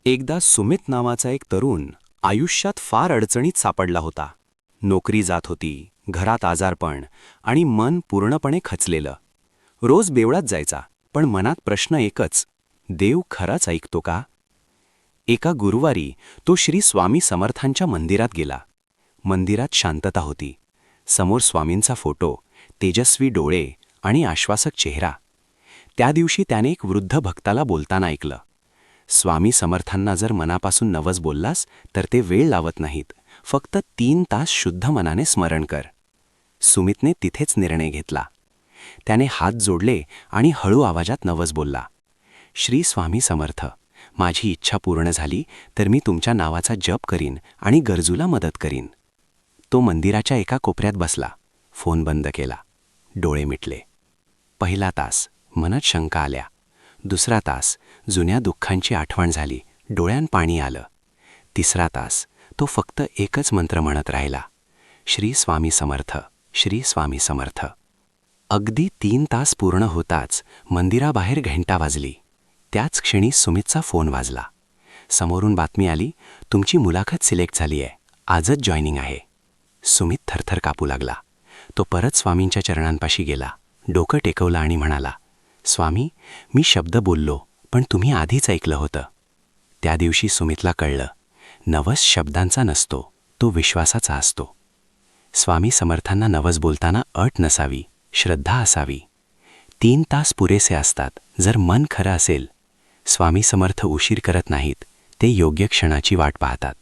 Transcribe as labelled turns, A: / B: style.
A: एकदा सुमित नावाचा एक तरुण आयुष्यात फार अडचणीत सापडला होता. नोकरी जात होती, घरात आजारपण आणि मन पूर्णपणे खचलेलं. रोज बेवळात जायचा, पण मनात प्रश्न एकच, देव खराच ऐकतो का? एका गुरुवारी तो श्री स्वामी समर्थांच्या मंदिरात गेला. मंदिरात शांतता होती. समोर स्वामींचा फोटो, तेजस्वी डोळे आणि आश्वासक चेहरा. त्या दिवशी त्याने एक वृद्ध भक्ताला बोलताना ऐकलं, स्वामी समर्थांना जर मनापासून नवस बोललास तर ते वेळ लावत नाहीत, फक्त 3 तास शुद्ध मनाने स्मरण कर. सुमितने तिथेच निर्णय घेतला. त्याने हात जोडले आणि हळू आवाजात नवस बोलला, श्री स्वामी समर्थ, माझी इच्छा पूर्ण झाली तर मी तुमच्या नावाचा जप करीन आणि गरजूला मदत करीन. तो मंदिराच्या एका कोपऱ्यात बसला, फोन बंद केला, डोळे मिटले. पहिला तास मनात शंका आल्या. दुसरा तास जुन्या दुःखांची आठवण झाली, डोळ्यात पाणी आलं. तिसरा तास तो फक्त एकच मंत्र म्हणत राहिला, श्री स्वामी समर्थ, श्री स्वामी समर्थ. अगदी 3 तास पूर्ण होताच मंदिराबाहेर घंटा वाजली. त्याच क्षणी सुमितचा फोन वाजला. समोरून बातमी आली, तुमची मुलाखत सिलेक्ट झाली आहे, आजच जॉईनिंग आहे. सुमित थरथर कापू लागला. तो परत स्वामींच्या चरणांपाशी गेला, डोकं टेकवलं आणि म्हणाला, स्वामी, मी शब्द बोललो, पण तुम्ही आधीच ऐकलं होतं. त्या दिवशी सुमितला कळलं, नवस शब्दांचा नसतो, तो विश्वासाचा असतो. स्वामी समर्थांना नवस बोलताना अट नसावी, श्रद्धा असावी. 3 तास पुरेसे असतात जर मन खरं असेल. स्वामी समर्थ उशीर करत नाहीत, ते योग्य क्षणाची वाट पाहतात.